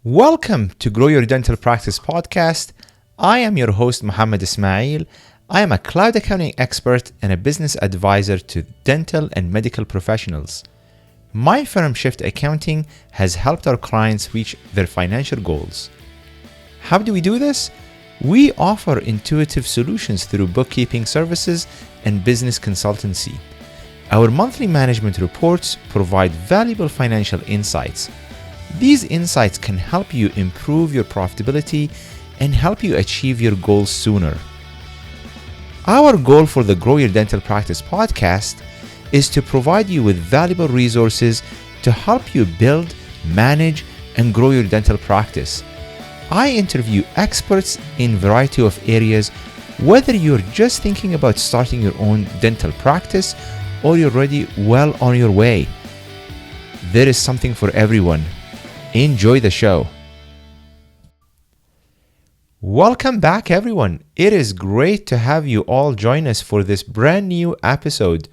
Welcome to Grow Your Dental Practice podcast. I am your host, Mohammed Ismail. I am a cloud accounting expert and a business advisor to dental and medical professionals. My firm Shift Accounting has helped our clients reach their financial goals. How do we do this? We offer intuitive solutions through bookkeeping services and business consultancy. Our monthly management reports provide valuable financial insights. These insights can help you improve your profitability and help you achieve your goals sooner. Our goal for the Grow Your Dental Practice podcast is to provide you with valuable resources to help you build, manage, and grow your dental practice. I interview experts in a variety of areas, whether you're just thinking about starting your own dental practice or you're already well on your way. There is something for everyone. Enjoy the show. Welcome back, everyone. It is great to have you all join us for this brand new episode.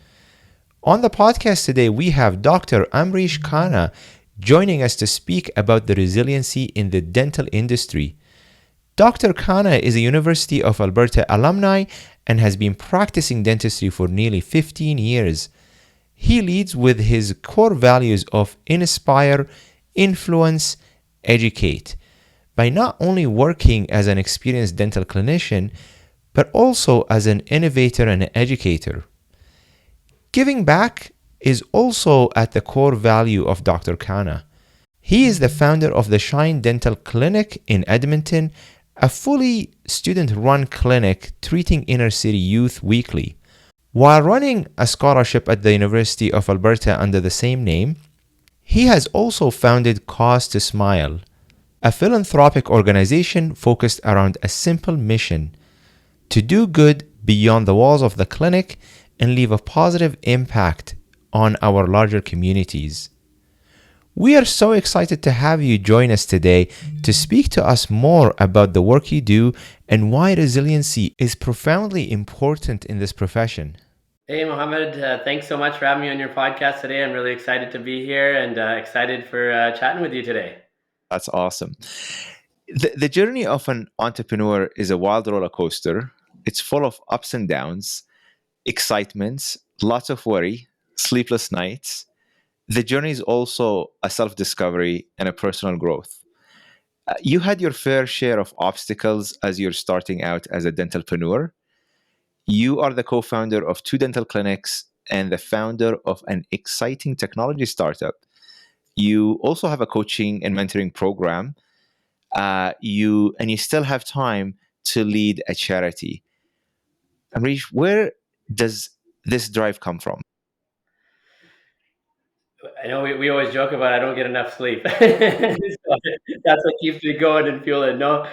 On the podcast today, we have Dr. Amreesh Khanna joining us to speak about the resiliency in the dental industry. Dr. Khanna is a University of Alberta alumni and has been practicing dentistry for nearly 15 years. He leads with his core values of inspire, influence, educate, by not only working as an experienced dental clinician, but also as an innovator and an educator. Giving back is also at the core value of Dr. Khanna. He is the founder of the Shine Dental Clinic in Edmonton, a fully student-run clinic treating inner-city youth weekly. While running a scholarship at the University of Alberta under the same name, he has also founded Cause to Smile, a philanthropic organization focused around a simple mission: to do good beyond the walls of the clinic and leave a positive impact on our larger communities. We are so excited to have you join us today to speak to us more about the work you do and why resiliency is profoundly important in this profession. Hey, Mohammed, thanks so much for having me on your podcast today. I'm really excited to be here and excited for chatting with you today. That's awesome. The journey of an entrepreneur is a wild roller coaster. It's full of ups and downs, excitements, lots of worry, sleepless nights. The journey is also a self discovery and a personal growth. You had your fair share of obstacles as you're starting out as a dentalpreneur. You are the co founder of two dental clinics and the founder of an exciting technology startup. You also have a coaching and mentoring program. You still have time to lead a charity. Amrish, where does this drive come from? I know we always joke about I don't get enough sleep. So that's what keeps me going and fueling. No,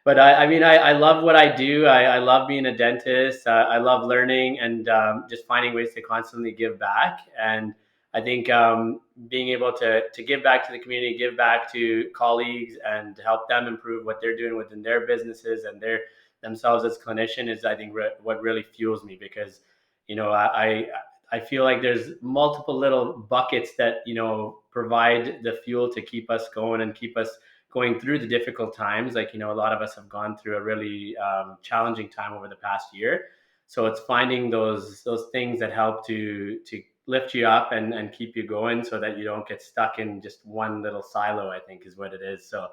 but I love what I do. I love being a dentist. I love learning and just finding ways to constantly give back. And I think being able to give back to the community, give back to colleagues, and help them improve what they're doing within their businesses and their themselves as clinician is, I think, what really fuels me because I feel like there's multiple little buckets that provide the fuel to keep us going and keep us going through the difficult times. Like a lot of us have gone through a really challenging time over the past year. So it's finding those things that help to lift you up and keep you going, so that you don't get stuck in just one little silo. I think is what it is. So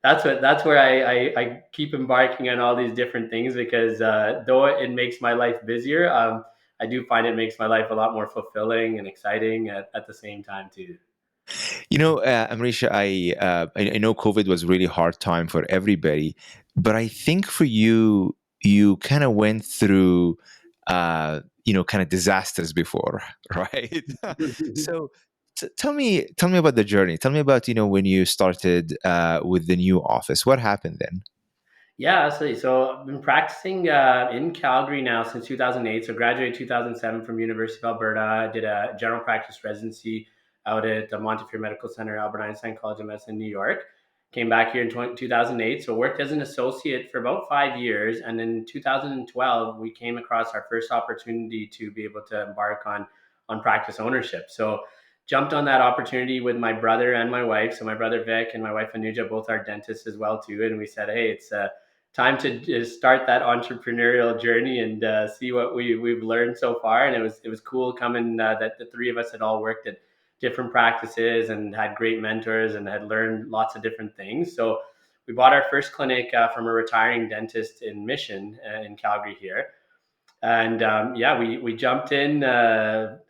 that's where I keep embarking on all these different things because though it makes my life busier. I do find it makes my life a lot more fulfilling and exciting at the same time too. Amrisha, I know COVID was a really hard time for everybody, but I think for you, you kind of went through, kind of disasters before, right? So tell me about the journey. Tell me about, when you started with the new office. What happened then? Yeah, absolutely. So I've been practicing in Calgary now since 2008. So graduated 2007 from University of Alberta. I did a general practice residency out at the Montefiore Medical Center, Albert Einstein College of Medicine, New York. Came back here in 2008. So worked as an associate for about 5 years. And in 2012, we came across our first opportunity to be able to embark on practice ownership. So jumped on that opportunity with my brother and my wife. So my brother Vic and my wife Anuja both are dentists as well too, and we said, hey, it's time to start that entrepreneurial journey and see what we've learned so far. And it was cool coming that the three of us had all worked at different practices and had great mentors and had learned lots of different things. So we bought our first clinic from a retiring dentist in Mission in Calgary here. And yeah, we jumped in head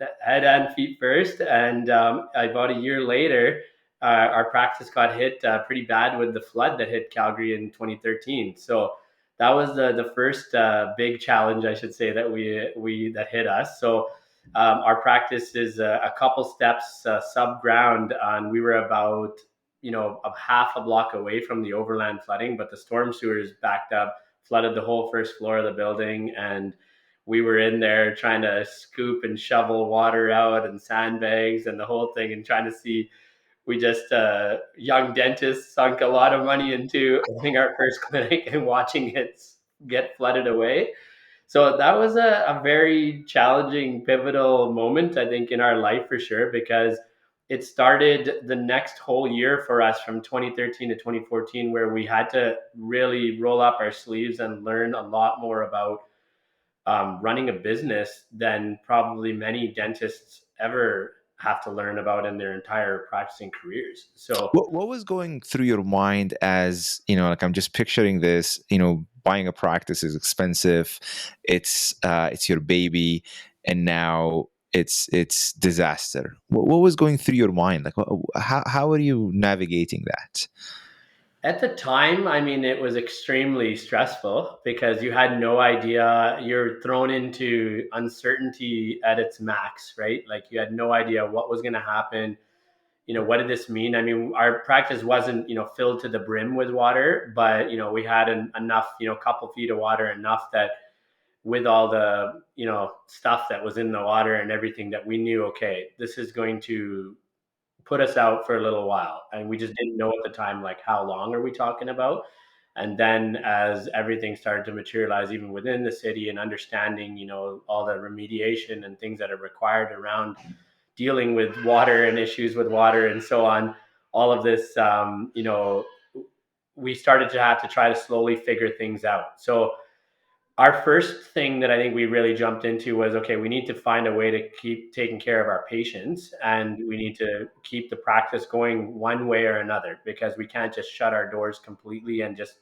and feet first. And about a year later, our practice got hit pretty bad with the flood that hit Calgary in 2013. So that was the first big challenge, I should say, that we that hit us. So our practice is a couple steps sub ground, and we were about a half a block away from the overland flooding, but the storm sewers backed up, flooded the whole first floor of the building, and we were in there trying to scoop and shovel water out and sandbags and the whole thing and trying to see. We just young dentists sunk a lot of money into opening our first clinic and watching it get flooded away. So that was a very challenging, pivotal moment, I think, in our life for sure, because it started the next whole year for us from 2013 to 2014, where we had to really roll up our sleeves and learn a lot more about running a business than probably many dentists ever have to learn about in their entire practicing careers. So What was going through your mind as, like I'm just picturing this, buying a practice is expensive. It's your baby, and now it's disaster. What was going through your mind? Like, how are you navigating that? at the time, I mean, it was extremely stressful because you had no idea. You're thrown into uncertainty at its max, right? Like you had no idea what was going to happen. What did this mean? I mean, our practice wasn't, filled to the brim with water, but, we had enough, couple feet of water, enough that with all the, stuff that was in the water and everything, that we knew, okay, this is going to put us out for a little while. And we just didn't know at the time, like, how long are we talking about? And then as everything started to materialize, even within the city, and understanding, all the remediation and things that are required around dealing with water and issues with water and so on, all of this, we started to have to try to slowly figure things out. So our first thing that I think we really jumped into was, okay, we need to find a way to keep taking care of our patients, and we need to keep the practice going one way or another, because we can't just shut our doors completely and just,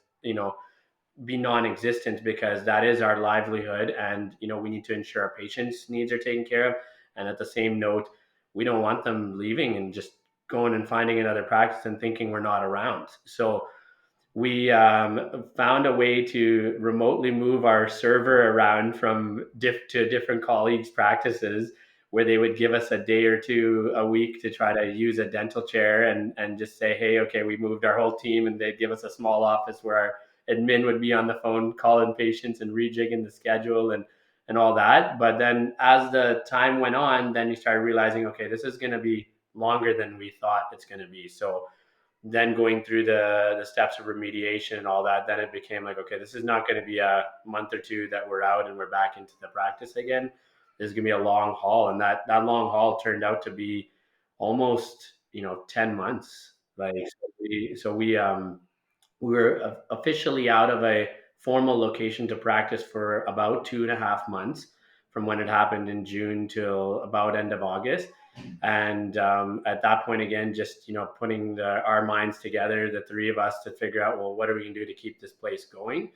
be non-existent, because that is our livelihood. And, we need to ensure our patients' needs are taken care of. And at the same note, we don't want them leaving and just going and finding another practice and thinking we're not around. So we found a way to remotely move our server around from to different colleagues' practices, where they would give us a day or two a week to try to use a dental chair, and just say, hey, okay, we moved our whole team, and they'd give us a small office where our admin would be on the phone calling patients and rejigging the schedule and all that. But then as the time went on, then you started realizing, okay, this is going to be longer than we thought it's going to be. So then going through the steps of remediation and all that, then it became like, okay, this is not going to be a month or two that we're out and we're back into the practice again. This is going to be a long haul. And that long haul turned out to be almost, 10 months. Like, we were officially out of a formal location to practice for about 2.5 months, from when it happened in June till about end of August. And at that point, again, just, putting our minds together, the three of us, to figure out, well, what are we going to do to keep this place going?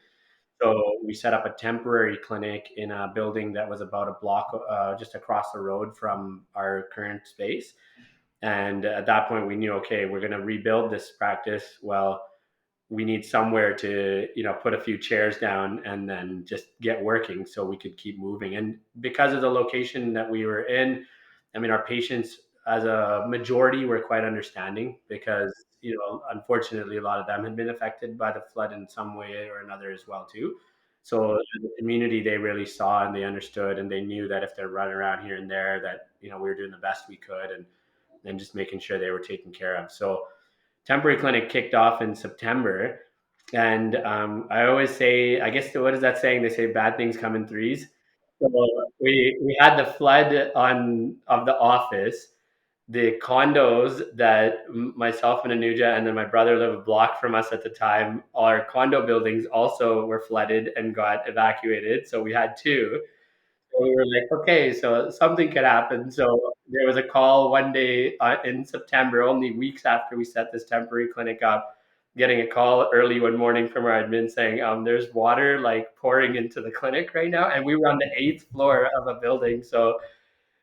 So we set up a temporary clinic in a building that was about a block just across the road from our current space. And at that point, we knew, okay, we're going to rebuild this practice. Well, we need somewhere to, put a few chairs down and then just get working so we could keep moving. And because of the location that we were in, I mean, our patients, as a majority, were quite understanding, because, unfortunately, a lot of them had been affected by the flood in some way or another as well too. So the community, they really saw and they understood, and they knew that if they're running around here and there, that, we were doing the best we could, and then just making sure they were taken care of. So temporary clinic kicked off in September. And I always say, I guess, what is that saying? They say bad things come in threes. So we had the flood of the office, the condos that myself and Anuja and then my brother lived a block from us at the time, our condo buildings also were flooded and got evacuated. So we had two. So we were like, okay, so something could happen. So there was a call one day in September, only weeks after we set this temporary clinic up, getting a call early one morning from our admin saying, there's water like pouring into the clinic right now. And we were on the eighth floor of a building. So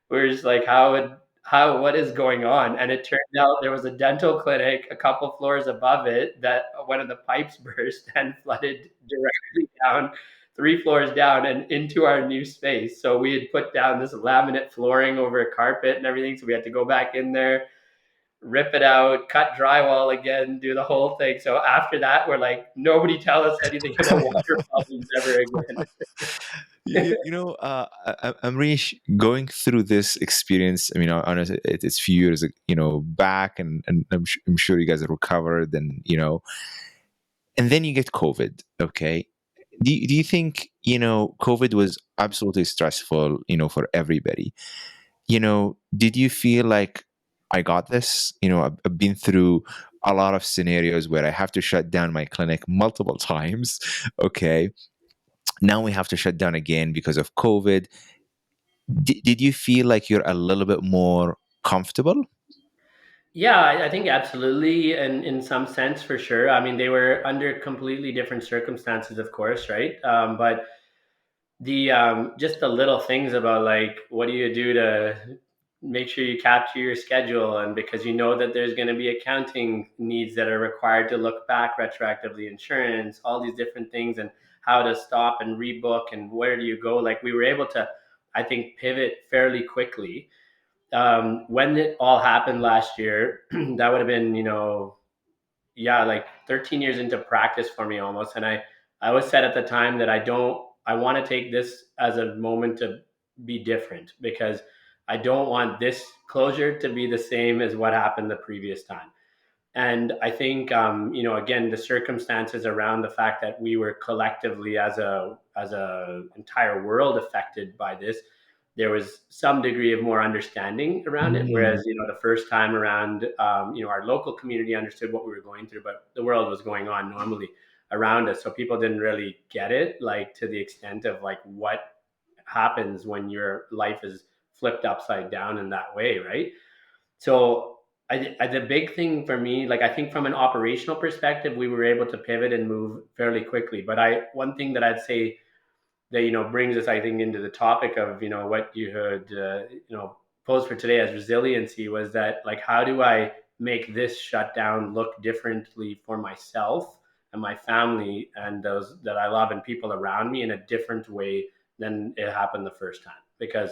we were just like, what is going on? And it turned out there was a dental clinic a couple floors above it that one of the pipes burst and flooded directly down, three floors down and into our new space. So we had put down this laminate flooring over a carpet and everything. So we had to go back in there, rip it out, cut drywall again, do the whole thing. So after that, we're like, nobody tell us anything about water problems ever again. Amrish, going through this experience, I mean, honestly, it's few years, back, and I'm sure you guys have recovered, and then you get COVID. Okay, do you think COVID was absolutely stressful, for everybody? Did you feel like I got this? I've been through a lot of scenarios where I have to shut down my clinic multiple times. Okay, now we have to shut down again because of COVID. Did you feel like you're a little bit more comfortable? Yeah, I think absolutely, and in some sense, for sure. I mean, they were under completely different circumstances, of course, right? But the just the little things about like what do you do to make sure you capture your schedule, and because you know that there's going to be accounting needs that are required to look back retroactively, insurance, all these different things, and how to stop and rebook, and where do you go? Like we were able to, I think, pivot fairly quickly when it all happened last year. That would have been, yeah, like 13 years into practice for me almost. And I was said at the time that I want to take this as a moment to be different, because I don't want this closure to be the same as what happened the previous time. And I think, again, the circumstances around the fact that we were collectively as a entire world affected by this, there was some degree of more understanding around it. Mm, Whereas, the first time around, our local community understood what we were going through, but the world was going on normally around us. So people didn't really get it, like to the extent of like what happens when your life is flipped upside down in that way, right? So the big thing for me, like I think from an operational perspective, we were able to pivot and move fairly quickly. But one thing that I'd say that brings us, I think, into the topic of what you had posed for today as resiliency, was that like how do I make this shutdown look differently for myself and my family and those that I love and people around me in a different way than it happened the first time, because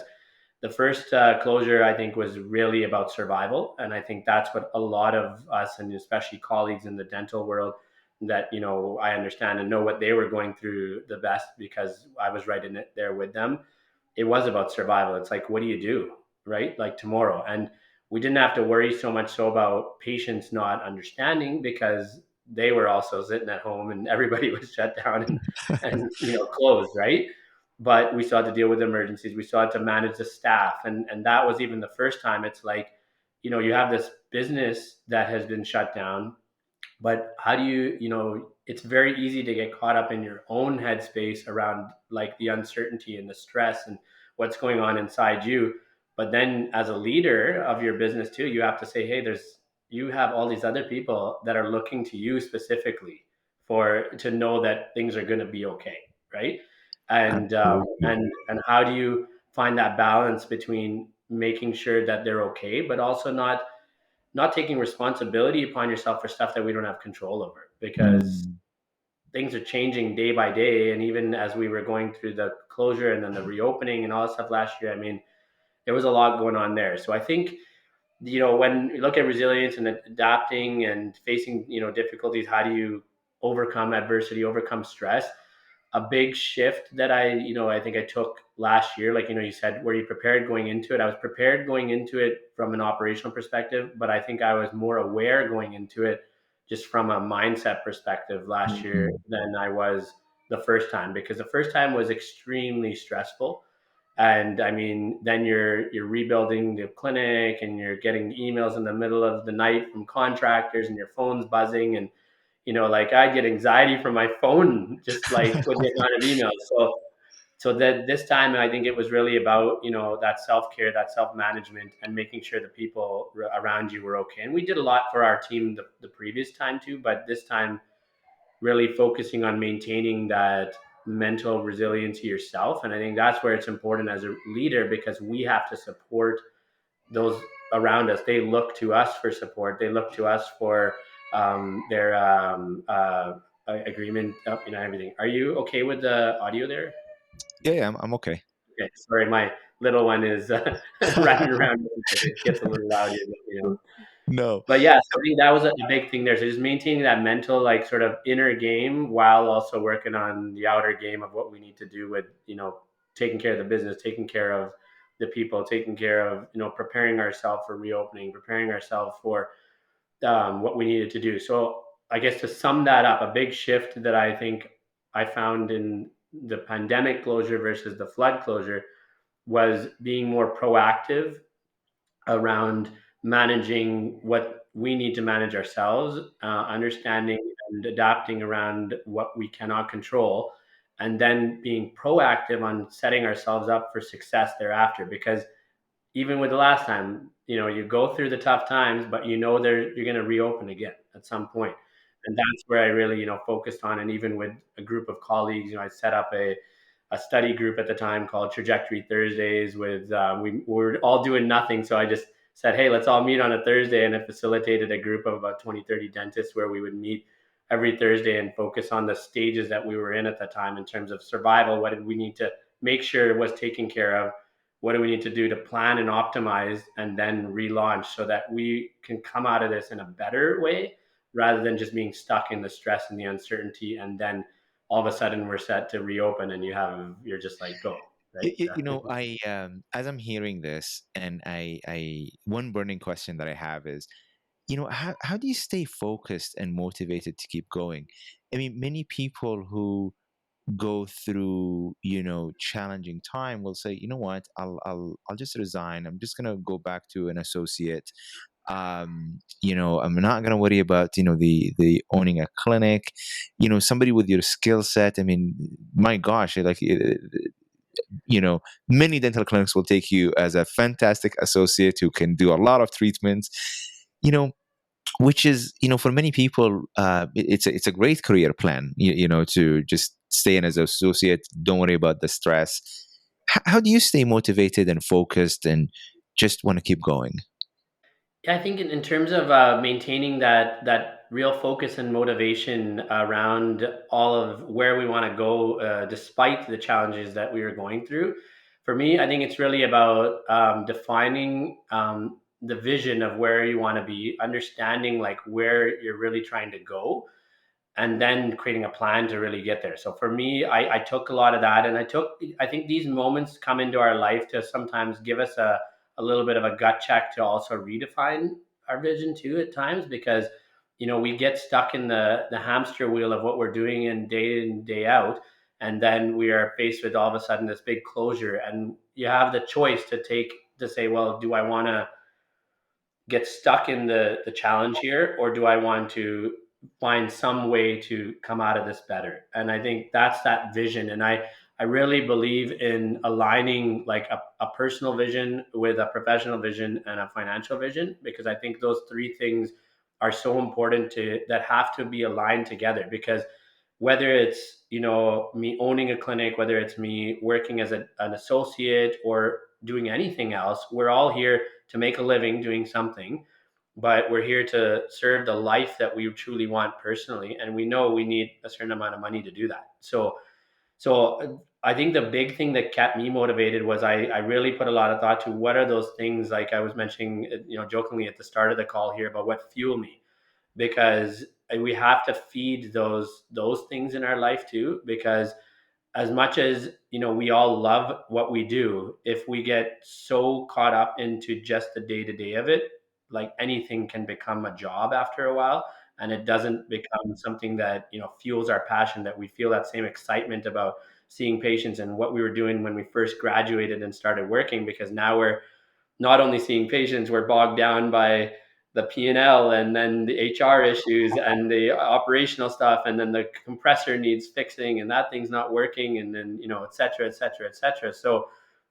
the first closure, I think, was really about survival, and I think that's what a lot of us, and especially colleagues in the dental world, that I understand and know what they were going through the best, because I was right in it there with them. It was about survival. It's like, what do you do, right? Like tomorrow, and we didn't have to worry so much so about patients not understanding, because they were also sitting at home and everybody was shut down and closed, right? But we still had to deal with emergencies. We still had to manage the staff, and that was even the first time. It's like, you have this business that has been shut down, but how do it's very easy to get caught up in your own headspace around like the uncertainty and the stress and what's going on inside you. But then as a leader of your business too, you have to say, hey, you have all these other people that are looking to you specifically for to know that things are going to be okay, right? absolutely. And how do you find that balance between making sure that they're okay, but also not taking responsibility upon yourself for stuff that we don't have control over, because Mm, things are changing day by day. And even as we were going through the closure and then the reopening and all that stuff last year, I mean, there was a lot going on there. So I think, when you look at resilience and adapting and facing, difficulties, how do you overcome adversity, overcome stress? A big shift that I think I took last year, like, you said, were you prepared going into it? I was prepared going into it from an operational perspective, but I think I was more aware going into it just from a mindset perspective last year mm, than I was the first time, because the first time was extremely stressful. And I mean, then you're rebuilding the clinic, and you're getting emails in the middle of the night from contractors, and your phone's buzzing, and like I get anxiety from my phone just like with the amount of emails. So that this time I think it was really about that self-care, that self-management, and making sure the people around you were okay. And we did a lot for our team the previous time too, but this time really focusing on maintaining that mental resilience yourself. And I think that's where it's important as a leader, because we have to support those around us. They look to us for support. They look to us for their agreement, everything. Are you okay with the audio there? Yeah, yeah, I'm okay. Okay, sorry, my little one is running around. It gets a little loud here. No. But yeah, so I think that was a big thing there. So just maintaining that mental, like, sort of inner game, while also working on the outer game of what we need to do with, taking care of the business, taking care of the people, taking care of, preparing ourselves for reopening, preparing ourselves for what we needed to do. So I guess to sum that up, a big shift that I think I found in the pandemic closure versus the flood closure was being more proactive around managing what we need to manage ourselves, understanding and adapting around what we cannot control, and then being proactive on setting ourselves up for success thereafter. Because even with the last time, you go through the tough times, but you're going to reopen again at some point. And that's where I really, focused on. And even with a group of colleagues, I set up a study group at the time called Trajectory Thursdays. With we were all doing nothing, so I just said, hey, let's all meet on a Thursday. And it facilitated a group of about 20, 30 dentists where we would meet every Thursday and focus on the stages that we were in at the time in terms of survival. What did we need to make sure was taken care of? What do we need to do to plan and optimize and then relaunch, so that we can come out of this in a better way, rather than just being stuck in the stress and the uncertainty, and then all of a sudden we're set to reopen and you're just like, go, right? I as I'm hearing this, and I one burning question that I have is, how do you stay focused and motivated to keep going? I mean, many people who go through, challenging time will say, you know what, I'll just resign. I'm just gonna go back to an associate. I'm not gonna worry about, the owning a clinic. Somebody with your skill set. I mean, my gosh, like, many dental clinics will take you as a fantastic associate who can do a lot of treatments. You know, which is, for many people, it's a great career plan, to just stay in as an associate, don't worry about the stress. How do you stay motivated and focused and just want to keep going? Yeah, I think in terms of maintaining that real focus and motivation around all of where we want to go, despite the challenges that we are going through. For me, I think it's really about defining the vision of where you want to be, understanding like where you're really trying to go, and then creating a plan to really get there. So for me, I took a lot of that, and I think these moments come into our life to sometimes give us a little bit of a gut check to also redefine our vision too at times, because we get stuck in the hamster wheel of what we're doing in day out, and then we are faced with all of a sudden this big closure, and you have the choice to say, well, do I want to get stuck in the challenge here, or do I want to find some way to come out of this better? And I think that's that vision. And I really believe in aligning like a personal vision with a professional vision and a financial vision, because I think those three things are so important to that have to be aligned together. Because whether it's me owning a clinic, whether it's me working as an associate or doing anything else, we're all here to make a living doing something, but we're here to serve the life that we truly want personally, and we know we need a certain amount of money to do that. So I think the big thing that kept me motivated was I really put a lot of thought to what are those things, like I was mentioning, jokingly at the start of the call here, about what fuel me. Because we have to feed those things in our life too, because as much as we all love what we do, if we get so caught up into just the day to day of it, like anything can become a job after a while. and it doesn't become something that, fuels our passion, that we feel that same excitement about seeing patients and what we were doing when we first graduated and started working, because now we're not only seeing patients, we're bogged down by the P&L and then the HR issues and the operational stuff, and then the compressor needs fixing and that thing's not working, and then, et cetera, et cetera, et cetera. So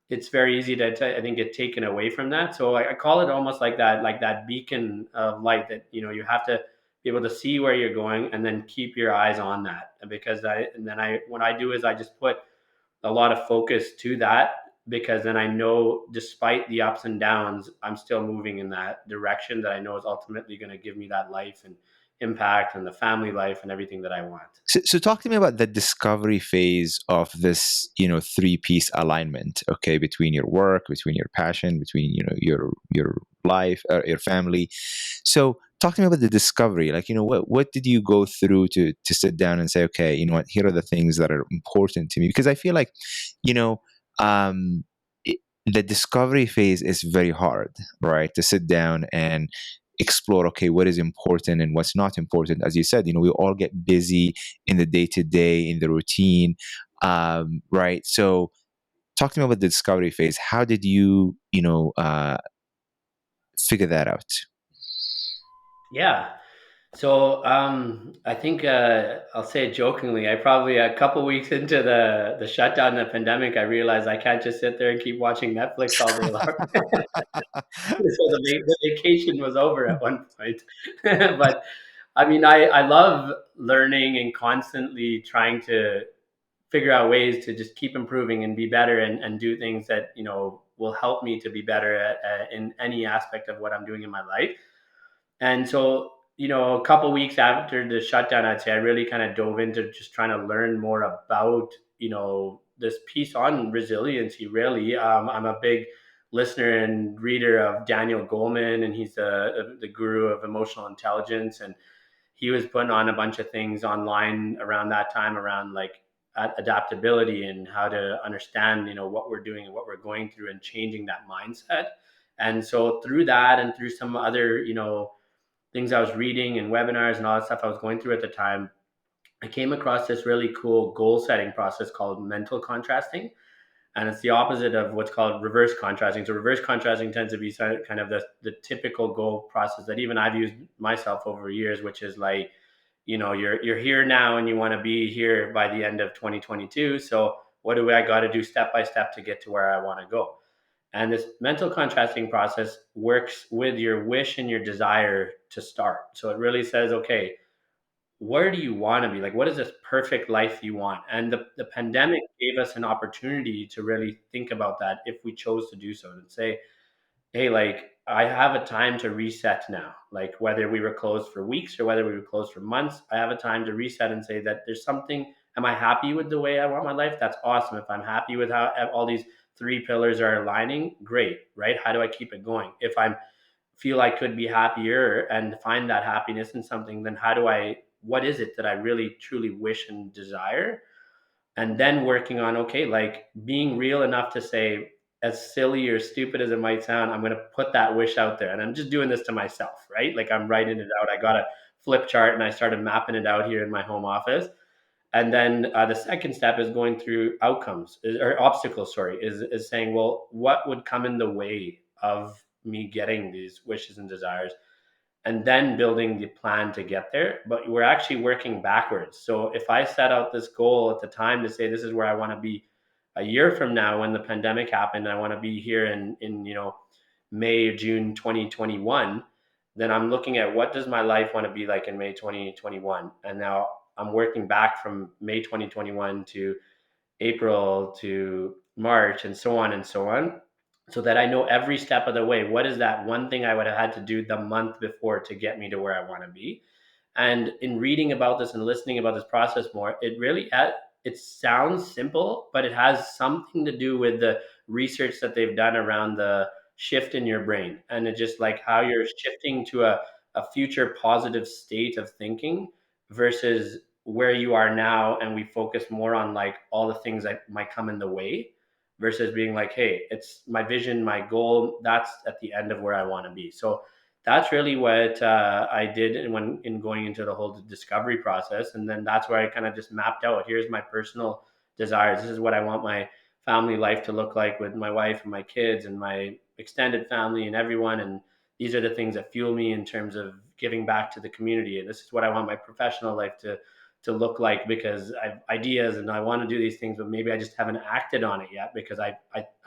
it's very easy to, I think, get taken away from that. So I call it almost like that beacon of light that, you have to be able to see where you're going and then keep your eyes on that. Because what I do is I just put a lot of focus to that, because then I know despite the ups and downs, I'm still moving in that direction that I know is ultimately going to give me that life and impact and the family life and everything that I want. So talk to me about the discovery phase of this, three-piece alignment, okay, between your work, between your passion, between, your life, your family. So talk to me about the discovery. Like, what did you go through to sit down and say, okay, you know what, here are the things that are important to me? Because I feel like, you know, um, the discovery phase is very hard, right? To sit down and explore, okay, what is important and what's not important. As you said, we all get busy in the day to day, in the routine, right? So talk to me about the discovery phase. How did you, figure that out? Yeah. So I think I'll say it jokingly. I probably a couple weeks into the shutdown, the pandemic, I realized I can't just sit there and keep watching Netflix all day long. So the vacation was over at one point. But I mean, I love learning and constantly trying to figure out ways to just keep improving and be better, and do things that, will help me to be better in any aspect of what I'm doing in my life. And so, a couple weeks after the shutdown, I'd say I really kind of dove into just trying to learn more about, this piece on resiliency, really. I'm a big listener and reader of Daniel Goleman, and he's the guru of emotional intelligence. And he was putting on a bunch of things online around that time around like adaptability and how to understand, what we're doing and what we're going through and changing that mindset. And so through that and through some other, things I was reading and webinars and all that stuff I was going through at the time, I came across this really cool goal setting process called mental contrasting. And it's the opposite of what's called reverse contrasting. So reverse contrasting tends to be kind of the typical goal process that even I've used myself over years, which is like, you're here now and you want to be here by the end of 2022. So what do I got to do step by step to get to where I want to go? And this mental contrasting process works with your wish and your desire to start. So it really says, okay, where do you want to be? Like, what is this perfect life you want? And the pandemic gave us an opportunity to really think about that if we chose to do so, and say, hey, like, I have a time to reset now. Like, whether we were closed for weeks or whether we were closed for months, I have a time to reset and say that there's something. Am I happy with the way I want my life? That's awesome. If I'm happy with how all these three pillars are aligning, great, right? How do I keep it going? If I feel I could be happier and find that happiness in something, then what is it that I really truly wish and desire? And then working on, okay, like being real enough to say, as silly or stupid as it might sound, I'm going to put that wish out there. And I'm just doing this to myself, right? Like I'm writing it out. I got a flip chart and I started mapping it out here in my home office. And then the second step is going through or obstacles, sorry, is saying, well, what would come in the way of me getting these wishes and desires? And then building the plan to get there. But we're actually working backwards. So if I set out this goal at the time to say, this is where I want to be a year from now when the pandemic happened, I want to be here in May or June 2021, then I'm looking at what does my life want to be like in May 2021. And now I'm working back from May 2021 to April to March and so on and so on, so that I know every step of the way, what is that one thing I would have had to do the month before to get me to where I want to be. And in reading about this and listening about this process more, it sounds simple, but it has something to do with the research that they've done around the shift in your brain, and it's just like how you're shifting to a future positive state of thinking versus where you are now, and we focus more on like all the things that might come in the way versus being like, hey, it's my vision, my goal, that's at the end of where I want to be. So that's really what I did in going into the whole discovery process. And then that's where I kind of just mapped out, here's my personal desires. This is what I want my family life to look like with my wife and my kids and my extended family and everyone. And these are the things that fuel me in terms of giving back to the community. And this is what I want my professional life to look like, because I have ideas and I want to do these things, but maybe I just haven't acted on it yet because I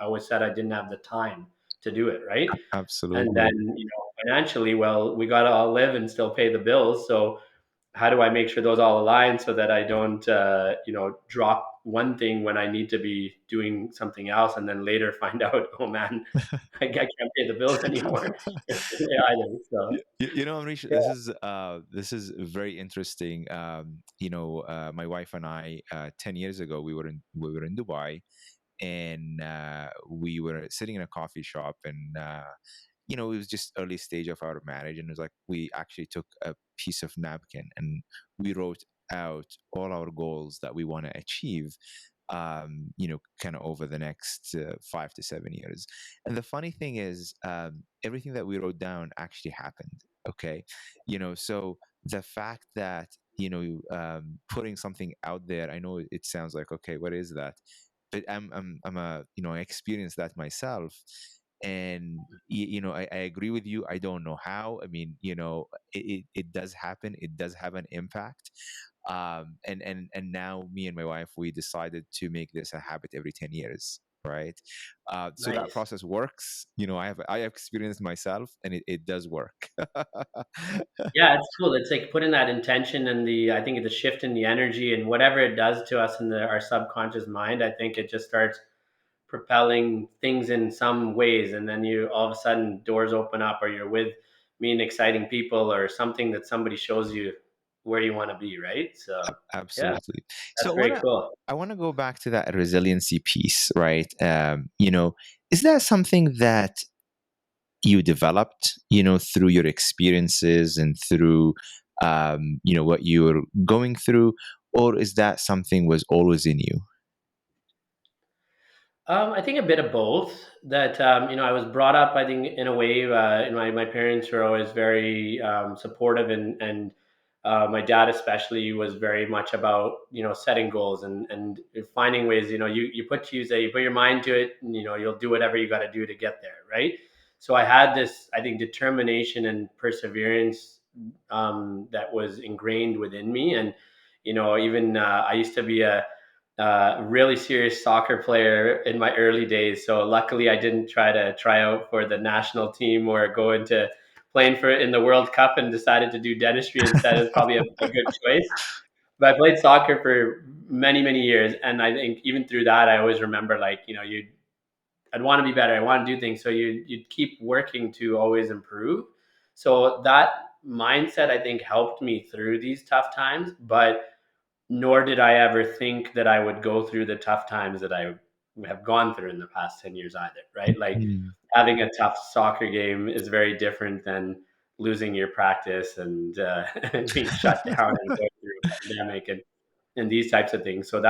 always said I didn't have the time to do it, right? And then, Absolutely. financially, well, we got to all live and still pay the bills. So how do I make sure those all align so that I don't, drop one thing when I need to be doing something else, and then later find out, oh man, I can't pay the bills anymore. Yeah, either. So Amrish, yeah, this is very interesting. My wife and I, 10 years ago, we were in Dubai, and we were sitting in a coffee shop, and it was just early stage of our marriage, and it was like we actually took a piece of napkin and we wrote out all our goals that we want to achieve, kind of over the next 5 to 7 years. And the funny thing is, everything that we wrote down actually happened. Okay. So the fact that, putting something out there, I know it sounds like, okay, what is that? But I'm a, I experienced that myself. And I agree with you. I don't know how. I mean, it does happen. It does have an impact. And now me and my wife, we decided to make this a habit every 10 years, right? So that nice. process works. I have experienced myself, and it does work. Yeah, it's cool. It's like putting that intention and I think the shift in the energy and whatever it does to us in our subconscious mind. I think it just starts propelling things in some ways, and then you all of a sudden doors open up, or you're with meeting exciting people, or something that somebody shows you where you want to be, right? So yeah, Absolutely. So that's very cool. I want to go back to that resiliency piece, right? Is that something that you developed, through your experiences and through, what you were going through, or is that something was always in you? I think a bit of both. That I was brought up, I think, in a way. My parents were always very supportive, and my dad especially was very much about setting goals and finding ways. You put your mind to it, and you'll do whatever you got to do to get there, right? So I had this, I think, determination and perseverance that was ingrained within me, and even I used to be a really serious soccer player in my early days. So luckily, I didn't try out for the national team or go into playing for in the World Cup, and decided to do dentistry instead. Is probably a good choice. But I played soccer for many years, and I think even through that, I always remember, like, I'd want to be better. I want to do things. So you'd keep working to always improve. So that mindset, I think, helped me through these tough times. But nor did I ever think that I would go through the tough times that I have gone through in the past 10 years either, right? Like, Mm. having a tough soccer game is very different than losing your practice and being shut down and going through a pandemic and these types of things. So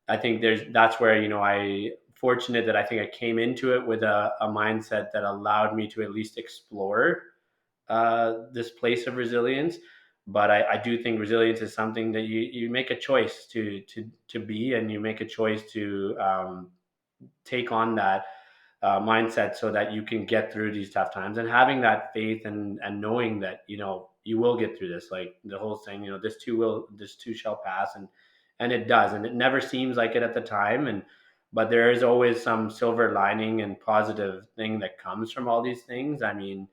I think that's where, I fortunate that I think I came into it with a mindset that allowed me to at least explore this place of resilience. But I do think resilience is something that you make a choice to be, and you make a choice to take on that mindset so that you can get through these tough times, and having that faith and knowing that you will get through this. Like the whole thing, this too shall pass, and it does, and it never seems like it at the time, and but there is always some silver lining and positive thing that comes from all these things. I mean,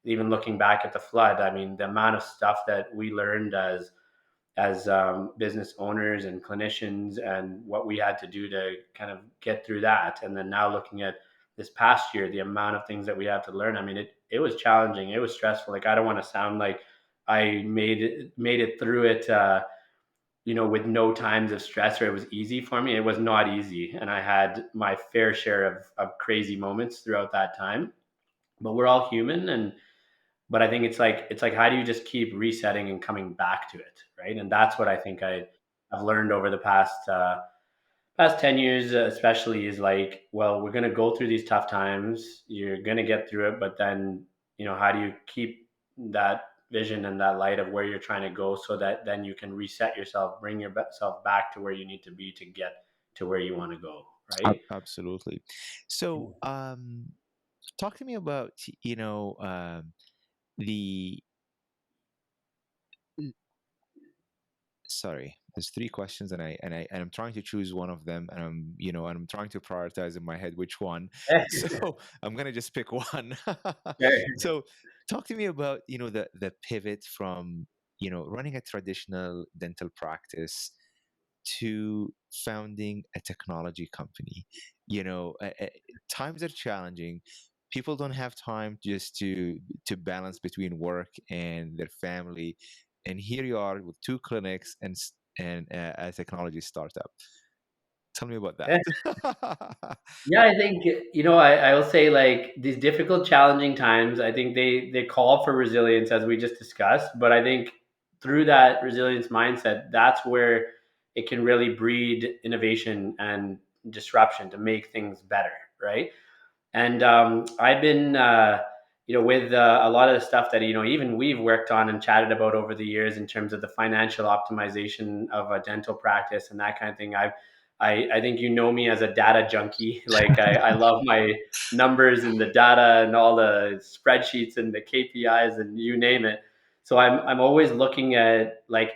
even looking back at the flood, I mean, the amount of stuff that we learned as business owners and clinicians, and what we had to do to kind of get through that. And then now looking at this past year, the amount of things that we have to learn. I mean, it was challenging. It was stressful. Like, I don't want to sound like I made it through it, with no times of stress, or it was easy for me. It was not easy. And I had my fair share of crazy moments throughout that time. But we're all human, but I think it's like how do you just keep resetting and coming back to it, right? And that's what I think I've learned over the past 10 years, especially, is like, well, we're gonna go through these tough times. You're gonna get through it, but then how do you keep that vision and that light of where you're trying to go, so that then you can reset yourself, bring yourself back to where you need to be to get to where you want to go, right? Absolutely. So, talk to me about, the sorry, there's three questions, and I'm trying to choose one of them, and I'm trying to prioritize in my head which one. So I'm gonna just pick one. So talk to me about, the pivot from, running a traditional dental practice to founding a technology company. Times are challenging. People don't have time just to balance between work and their family, and here you are with two clinics and a technology startup. Tell me about that. Yeah, I think, I will say, like, these difficult, challenging times, I think they call for resilience, as we just discussed. But I think through that resilience mindset, that's where it can really breed innovation and disruption to make things better, right? And I've been, with a lot of the stuff that, even we've worked on and chatted about over the years in terms of the financial optimization of a dental practice and that kind of thing. I think me as a data junkie. Like, I love my numbers and the data and all the spreadsheets and the KPIs and you name it. So I'm always looking at, like,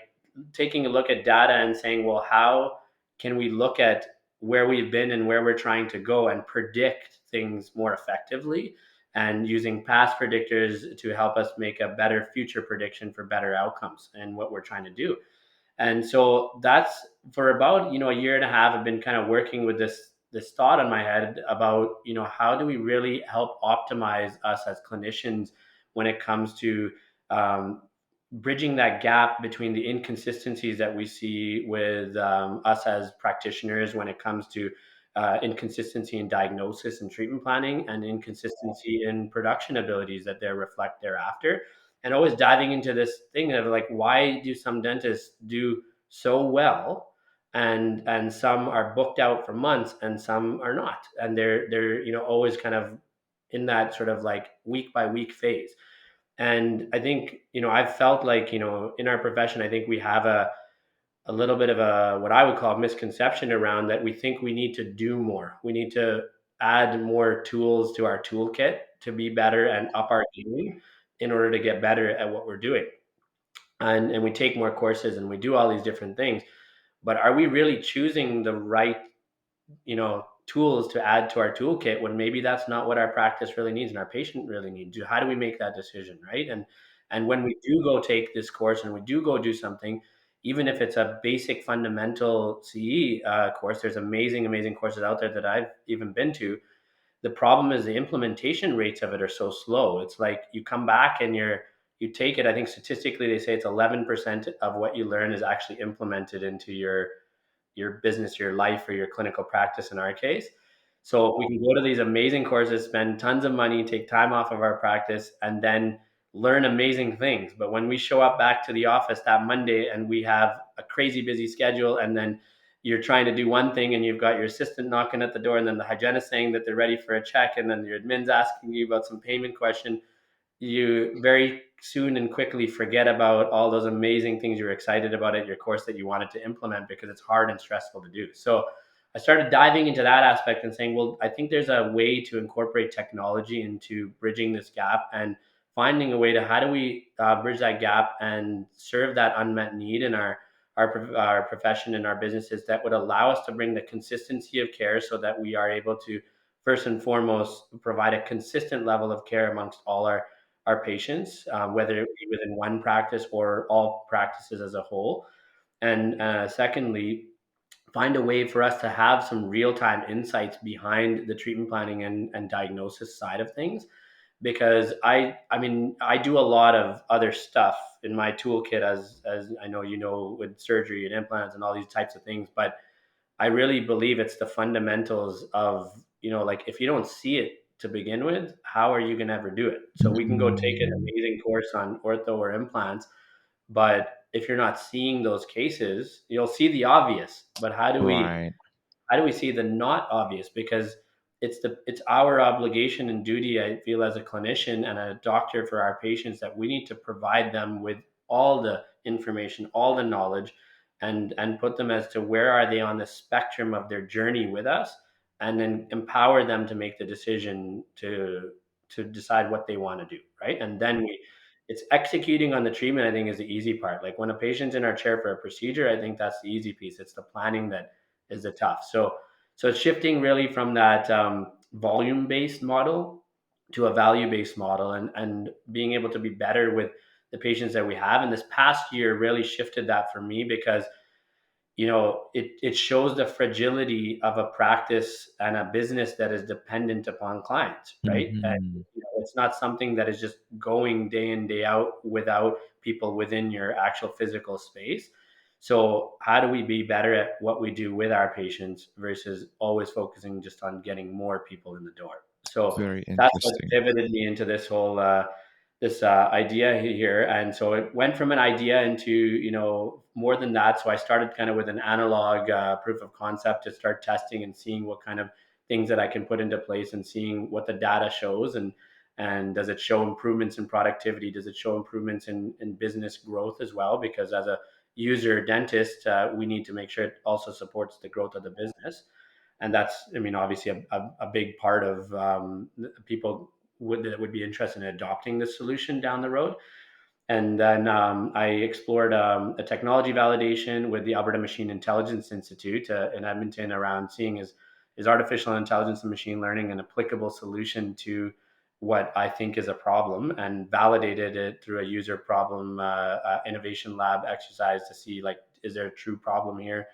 taking a look at data and saying, well, how can we look at where we've been and where we're trying to go and predict things more effectively, and using past predictors to help us make a better future prediction for better outcomes and what we're trying to do. And so that's, for about, a year and a half, I've been kind of working with this thought on my head about, how do we really help optimize us as clinicians when it comes to um, bridging that gap between the inconsistencies that we see with us as practitioners when it comes to inconsistency in diagnosis and treatment planning, and inconsistency in production abilities that they reflect thereafter. And always diving into this thing of, like, why do some dentists do so well, and some are booked out for months and some are not, and they're always kind of in that sort of like week by week phase. And I think, I've felt like, in our profession, I think we have a little bit of a, what I would call, misconception around that. We think we need to do more. We need to add more tools to our toolkit to be better and up our game in order to get better at what we're doing. And we take more courses and we do all these different things. But are we really choosing the right, tools to add to our toolkit, when maybe that's not what our practice really needs and our patient really needs? How do we make that decision, right? And when we do go take this course and we do go do something, even if it's a basic fundamental CE course, there's amazing courses out there that I've even been to. The problem is the implementation rates of it are so slow. It's like you come back and you take it. I think statistically they say it's 11% of what you learn is actually implemented into your business, your life, or your clinical practice in our case. So we can go to these amazing courses, spend tons of money, take time off of our practice, and then learn amazing things. But when we show up back to the office that Monday and we have a crazy busy schedule, and then you're trying to do one thing and you've got your assistant knocking at the door, and then the hygienist saying that they're ready for a check, and then your admin's asking you about some payment question, you very soon and quickly forget about all those amazing things you're excited about at your course that you wanted to implement, because it's hard and stressful to do. So I started diving into that aspect and saying, well, I think there's a way to incorporate technology into bridging this gap, and finding a way to, how do we bridge that gap and serve that unmet need in our profession and our businesses, that would allow us to bring the consistency of care, so that we are able to, first and foremost, provide a consistent level of care amongst all our patients, whether it be within one practice or all practices as a whole. And secondly, find a way for us to have some real time insights behind the treatment planning and diagnosis side of things. Because I mean, I do a lot of other stuff in my toolkit, as I know, with surgery and implants and all these types of things. But I really believe it's the fundamentals of, like, if you don't see it to begin with, how are you going to ever do it? So we can go take an Mm, amazing course on ortho or implants, but if you're not seeing those cases, you'll see the obvious. But how do we right. how do we see the not obvious? Because it's our obligation and duty, I feel, as a clinician and a doctor for our patients, that we need to provide them with all the information, all the knowledge, and put them as to where are they on the spectrum of their journey with us, and then empower them to make the decision to decide what they want to do, right? And then we it's executing on the treatment, I think, is the easy part. Like when a patient's in our chair for a procedure, I think that's the easy piece. It's the planning that is the tough. So it's shifting really from that volume based model to a value based model, and being able to be better with the patients that we have. And this past year really shifted that for me, because it shows the fragility of a practice and a business that is dependent upon clients, right? And, Hmm. it's not something that is just going day in, day out without people within your actual physical space. So how do we be better at what we do with our patients versus always focusing just on getting more people in the door? So Very that's what interesting. pivoted me into this whole this idea here. And so it went from an idea into, more than that. So I started kind of with an analog proof of concept to start testing and seeing what kind of things that I can put into place, and seeing what the data shows, and does it show improvements in productivity? Does it show improvements in business growth as well? Because as a user dentist, we need to make sure it also supports the growth of the business. And that's, I mean, obviously a big part of people that would be interested in adopting this solution down the road. And then I explored a technology validation with the Alberta Machine Intelligence Institute in Edmonton, around seeing is artificial intelligence and machine learning an applicable solution to what I think is a problem, and validated it through a user problem innovation lab exercise to see, like, is there a true problem here?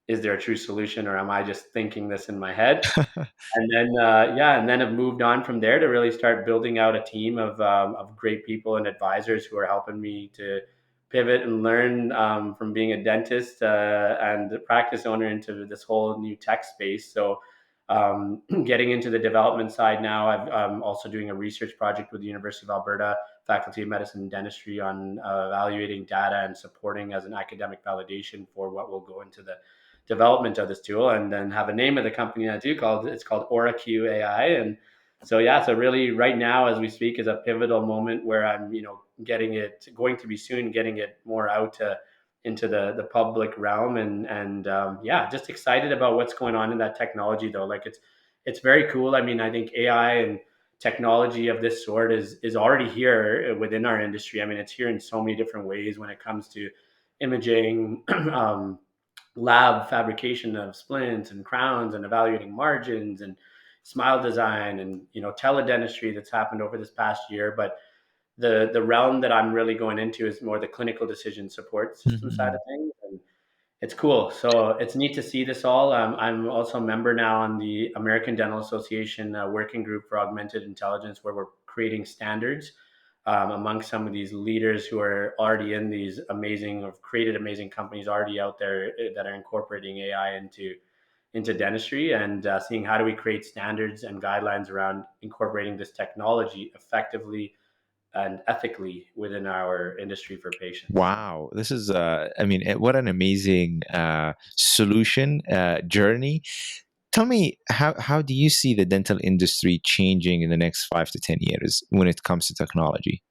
Is there a true solution, or am I just thinking this in my head? And then and then have moved on from there to really start building out a team of great people and advisors who are helping me to pivot and learn from being a dentist and the practice owner into this whole new tech space. So getting into the development side now, I'm also doing a research project with the University of Alberta Faculty of Medicine and Dentistry on evaluating data and supporting as an academic validation for what will go into the development of this tool, and then have a name of the company I do called it's called AuraQ AI. And so yeah, so really right now as we speak is a pivotal moment where I'm getting it, going to be soon getting it more out to into the public realm. And yeah, just excited about what's going on in that technology though. Like it's very cool. I mean, I think AI and technology of this sort is already here within our industry. I mean, it's here in so many different ways when it comes to imaging, lab fabrication of splints and crowns, and evaluating margins and smile design, and teledentistry that's happened over this past year. But the realm that I'm really going into is more the clinical decision support system side of Mhm. things. And it's cool. So it's neat to see this all. I'm also a member now on the American Dental Association working group for augmented intelligence, where we're creating standards among some of these leaders who are already in these amazing, or created amazing companies already out there that are incorporating AI into dentistry, and seeing how do we create standards and guidelines around incorporating this technology effectively and ethically within our industry for patients. Wow, this is I mean, what an amazing solution journey. Tell me, how do you see the dental industry changing in the next 5 to 10 years when it comes to technology?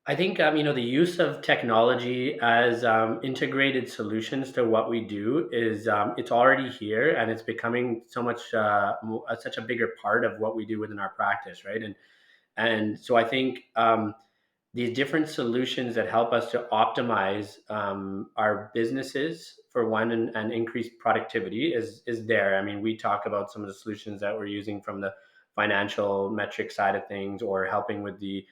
I think the use of technology as integrated solutions to what we do is it's already here, and it's becoming so much such a bigger part of what we do within our practice, right? And so I think these different solutions that help us to optimize our businesses for one, and increase productivity is there. I mean, we talk about some of the solutions that we're using from the financial metric side of things, or helping with the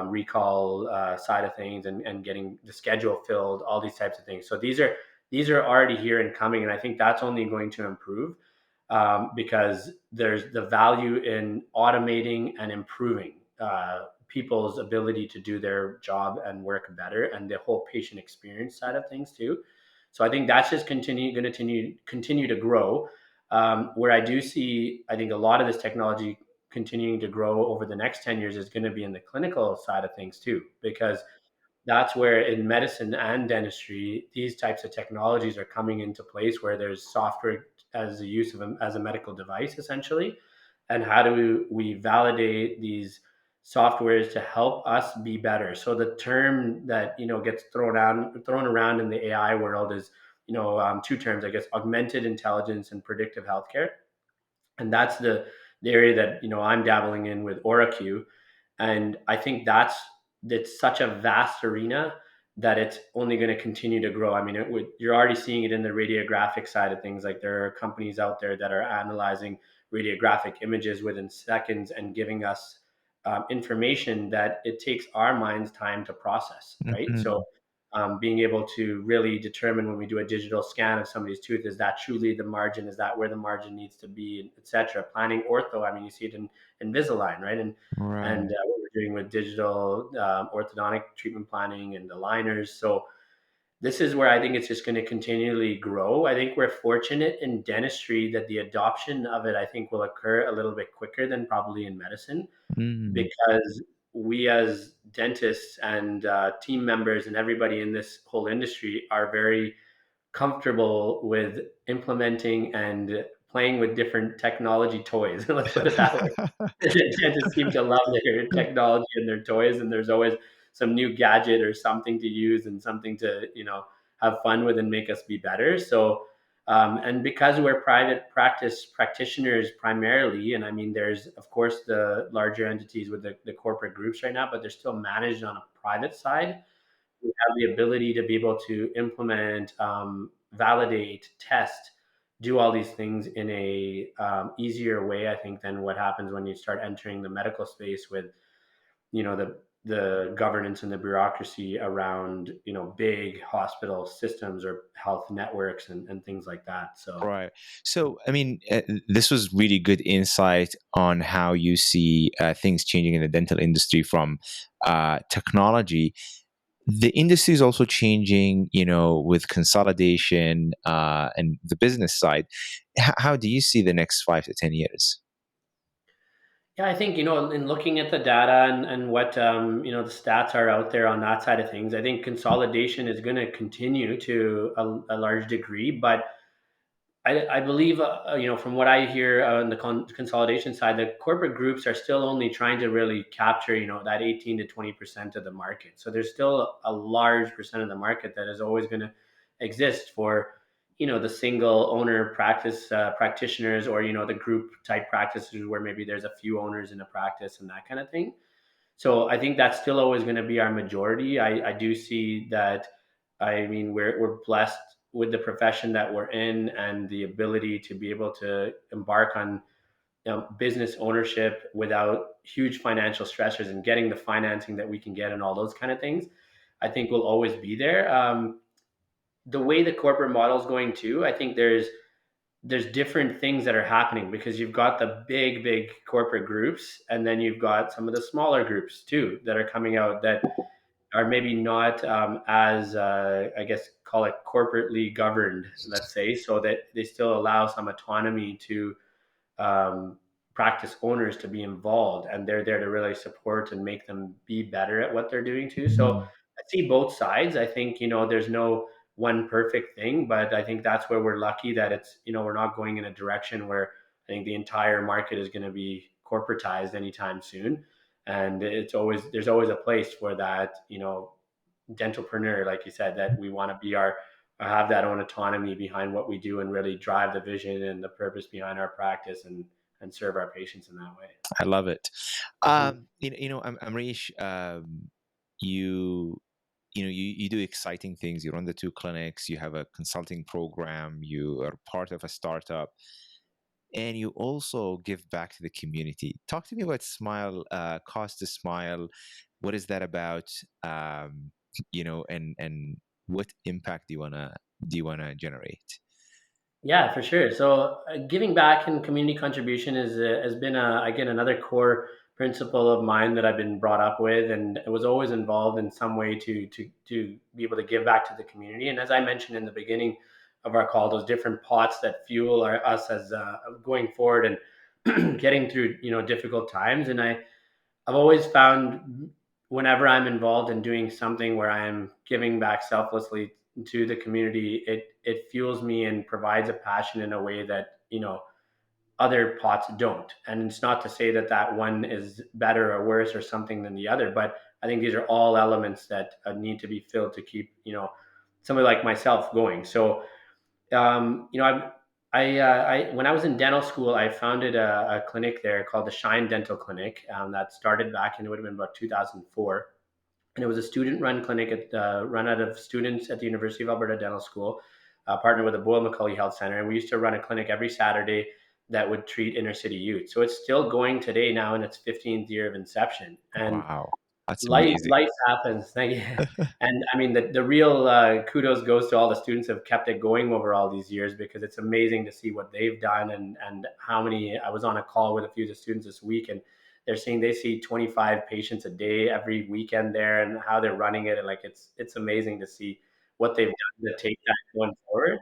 recall side of things, and getting the schedule filled, all these types of things. So these are already here and coming, and I think that's only going to improve because there's the value in automating and improving people's ability to do their job and work better, and the whole patient experience side of things too. So I think that's just going to continue to grow. Where I do see, I think a lot of this technology continuing to grow over the next 10 years is going to be in the clinical side of things too, because that's where in medicine and dentistry, these types of technologies are coming into place where there's software as a use of as a medical device essentially. And how do we validate these softwares to help us be better? So the term that gets thrown around in the AI world is two terms, I guess: augmented intelligence and predictive healthcare. And that's the area that I'm dabbling in with OraQ. And I think that's such a vast arena that it's only going to continue to grow. I mean, you're already seeing it in the radiographic side of things. Like, there are companies out there that are analyzing radiographic images within seconds and giving us information that it takes our minds time to process, right? So Mhm. being able to really determine when we do a digital scan of somebody's tooth, is that truly the margin? Is that where the margin needs to be, etc.? Planning ortho, I mean, you see it in Invisalign, right? And Right. what we're doing with digital orthodontic treatment planning and aligners. So this is where I think it's just going to continually grow. I think we're fortunate in dentistry that the adoption of it, I think, will occur a little bit quicker than probably in medicine, Mm. because we as dentists and team members and everybody in this whole industry are very comfortable with implementing and playing with different technology toys. Let's put it that way. Dentists seem to love their technology and their toys, and there's always some new gadget or something to use and something to have fun with and make us be better. So and because we're private practice practitioners primarily, and I mean, there's of course the larger entities with the corporate groups right now, but they're still managed on a private side. We have the ability to be able to implement, validate, test, do all these things in a easier way, I think, than what happens when you start entering the medical space with the governance and the bureaucracy around big hospital systems or health networks and things like that. So Right. So, I mean, this was really good insight on how you see things changing in the dental industry from technology. The industry is also changing, with consolidation and the business side. How do you see the next 5 to 10 years? yeah, I think, in looking at the data and what, the stats are out there on that side of things, I think consolidation is going to continue to a large degree. But I believe, from what I hear on the consolidation side, the corporate groups are still only trying to really capture, that 18 to 20% of the market. So there's still a large percent of the market that is always going to exist for, the single owner practitioners, or, the group type practices where maybe there's a few owners in a practice and that kind of thing. So I think that's still always going to be our majority. I do see that. I mean, we're blessed with the profession that we're in and the ability to be able to embark on business ownership without huge financial stressors and getting the financing that we can get and all those kind of things. I think will always be there. The way the corporate model is going too, I think there's different things that are happening, because you've got the big corporate groups, and then you've got some of the smaller groups too that are coming out that are maybe not as I guess, call it corporately governed, let's say, so that they still allow some autonomy to um, practice owners to be involved, and they're there to really support and make them be better at what they're doing too. So Mm. I see both sides. I think there's no one perfect thing, but I think that's where we're lucky that it's we're not going in a direction where I think the entire market is going to be corporatized anytime soon. And there's always a place for that dentalpreneur, like you said, that we want to be our have that own autonomy behind what we do and really drive the vision and the purpose behind our practice, and serve our patients in that way. I love it. Mhm. Amrish, you you do exciting things. You run the two clinics. You have a consulting program. You are part of a startup, and you also give back to the community. Talk to me about Smile, Cause to Smile. What is that about? And what impact do you wanna generate? Yeah, for sure. So giving back and community contribution has been again another core principle of mine that I've been brought up with, and it was always involved in some way to be able to give back to the community. And as I mentioned in the beginning of our call, those different pots that fuel us as going forward and getting through difficult times. And I've always found whenever I'm involved in doing something where I am giving back selflessly to the community, it fuels me and provides a passion in a way that, other pots don't. And it's not to say that that one is better or worse or something than the other, but I think these are all elements that need to be filled to keep, somebody like myself going. So, when I was in dental school, I founded a clinic there called the Shine Dental Clinic, that started back in, it would have been about 2004. And it was a student-run clinic run out of students at the University of Alberta Dental School, partnered with the Boyle McCully Health Center. And we used to run a clinic every Saturday that would treat inner city youth. So it's still going today now in its 15th year of inception. And Wow. That's life amazing. life happens. Thank you. And I mean, the real kudos goes to all the students who have kept it going over all these years, because it's amazing to see what they've done, and how many. I was on a call with a few of the students this week, and they're saying they see 25 patients a day every weekend there, and how they're running it, and like it's amazing to see what they've done to take that going forward.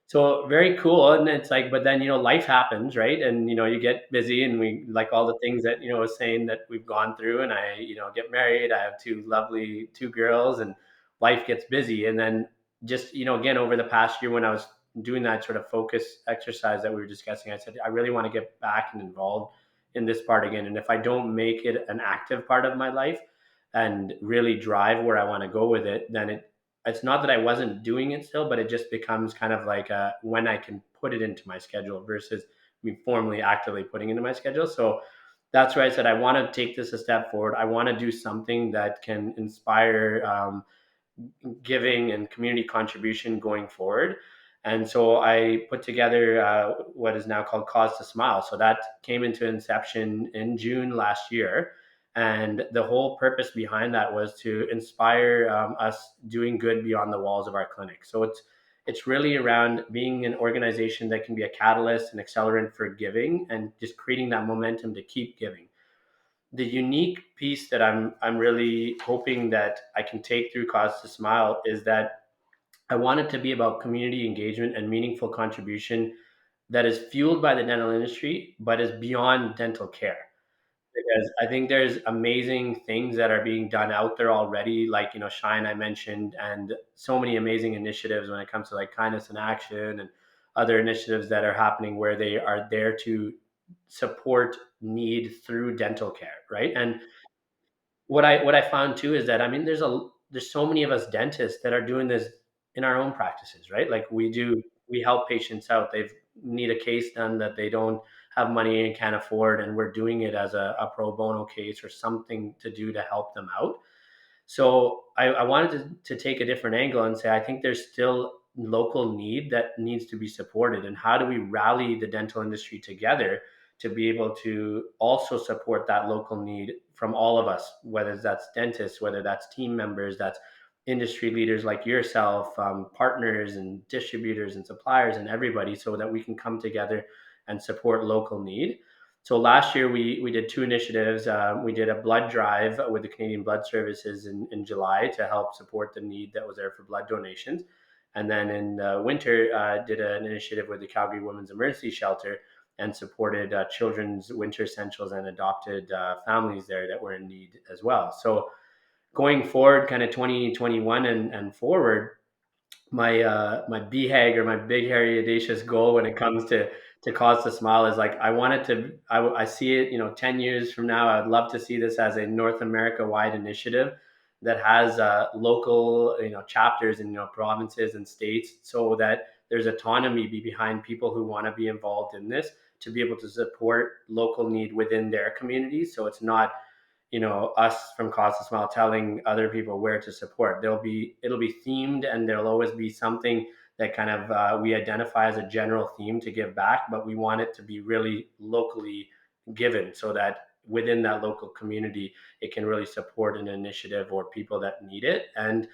So very cool. And it's like, but then, life happens, right? And, you get busy, and we like all the things that, I was saying that we've gone through. And I, get married. I have two girls, and life gets busy. And then just, again, over the past year when I was doing that sort of focus exercise that we were discussing, I said, I really want to get back and involved in this part again. And if I don't make it an active part of my life and really drive where I want to go with it, then it's not that I wasn't doing it still, but it just becomes kind of like when I can put it into my schedule versus me formally actively putting into my schedule. So that's why I said I want to take this a step forward. I want to do something that can inspire giving and community contribution going forward. And so I put together what is now called Cause to Smile. So that came into inception in June last year. And the whole purpose behind that was to inspire us doing good beyond the walls of our clinic. So it's really around being an organization that can be a catalyst and accelerant for giving, and just creating that momentum to keep giving. The unique piece that I'm really hoping that I can take through Cause to Smile is that I want it to be about community engagement and meaningful contribution that is fueled by the dental industry, but is beyond dental care. Because I think there's amazing things that are being done out there already, like, Shine, I mentioned, and so many amazing initiatives when it comes to like kindness in action and other initiatives that are happening where they are there to support need through dental care, right? And what I found too is that, I mean, there's so many of us dentists that are doing this in our own practices, right? Like we help patients out. They've need a case done that they don't have money and can't afford, and we're doing it as a pro bono case or something to do to help them out. So I wanted to take a different angle and say, I think there's still local need that needs to be supported. And how do we rally the dental industry together to be able to also support that local need from all of us, whether that's dentists, whether that's team members, that's industry leaders like yourself, partners and distributors and suppliers and everybody, so that we can come together and support local need. So last year we did two initiatives. We did a blood drive with the Canadian Blood Services in July to help support the need that was there for blood donations. And then in winter, did an initiative with the Calgary Women's Emergency Shelter and supported children's winter essentials and adopted families there that were in need as well. So going forward, kind of 2021 and forward, my BHAG, or my big hairy audacious goal when it comes to Cause to Smile, is like, I wanted to I see it, 10 years from now, I would love to see this as a North America wide initiative that has local, chapters in, provinces and states, so that there's autonomy behind people who want to be involved in this, to be able to support local need within their communities. So it's not, us from Cause to Smile telling other people where to support. It'll be themed, and there'll always be something that kind of we identify as a general theme to give back, but we want it to be really locally given, so that within that local community it can really support an initiative or people that need it. And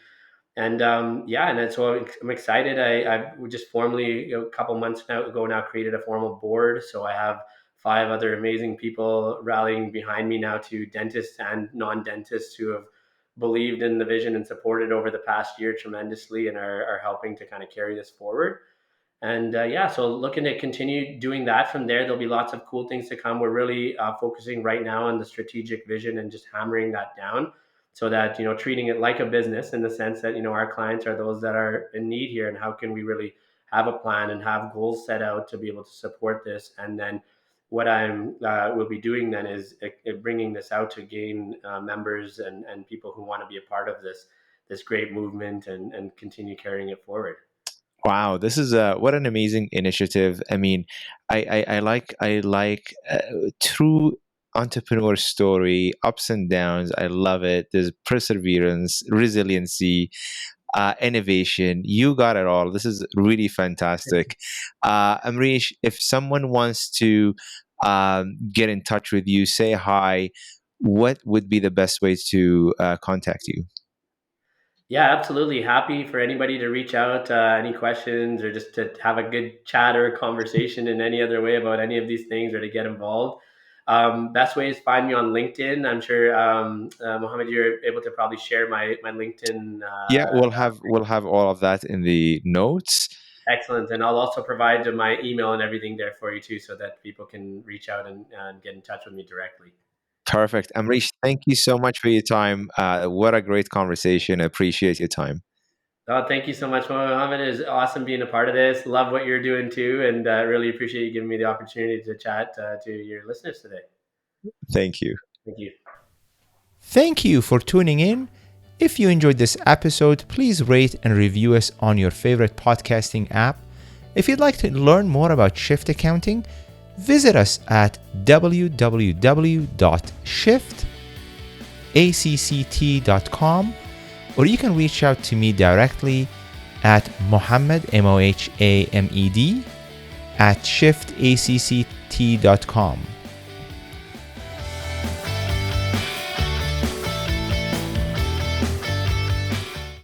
yeah, and then so I'm excited. I've just formally, a couple months ago now, created a formal board. So I have five other amazing people rallying behind me now, to dentists and non-dentists who have believed in the vision and supported over the past year tremendously, and are helping to kind of carry this forward. And yeah, so looking to continue doing that from there. There'll be lots of cool things to come. We're really focusing right now on the strategic vision and just hammering that down. so that, treating it like a business in the sense that, our clients are those that are in need here, and how can we really have a plan and have goals set out to be able to support this. And then what I'm will be doing then is bringing this out to gain members and people who want to be a part of this great movement, and continue carrying it forward. Wow, this is what an amazing initiative. I mean, I like true entrepreneur story, ups and downs. I love it. There's perseverance, resiliency, innovation. You got it all. This is really fantastic. Amrish, if someone wants to get in touch with you, say hi, what would be the best way to contact you? Yeah, absolutely. Happy for anybody to reach out, any questions, or just to have a good chat or conversation in any other way about any of these things, or to get involved. Best way is find me on LinkedIn. I'm sure, Mohammed, you're able to probably share my LinkedIn. Yeah, we'll have all of that in the notes. Excellent. And I'll also provide my email and everything there for you too, so that people can reach out and get in touch with me directly. Perfect. Amrish, thank you so much for your time. What a great conversation. I appreciate your time. Oh, thank you so much, Mohammed. It is awesome being a part of this. Love what you're doing too, and really appreciate you giving me the opportunity to chat to your listeners today. Thank you. Thank you. Thank you for tuning in. If you enjoyed this episode, please rate and review us on your favorite podcasting app. If you'd like to learn more about Shift Accounting, visit us at www.shiftacct.com, or you can reach out to me directly at Mohammed, Mohamed, at shiftacct.com.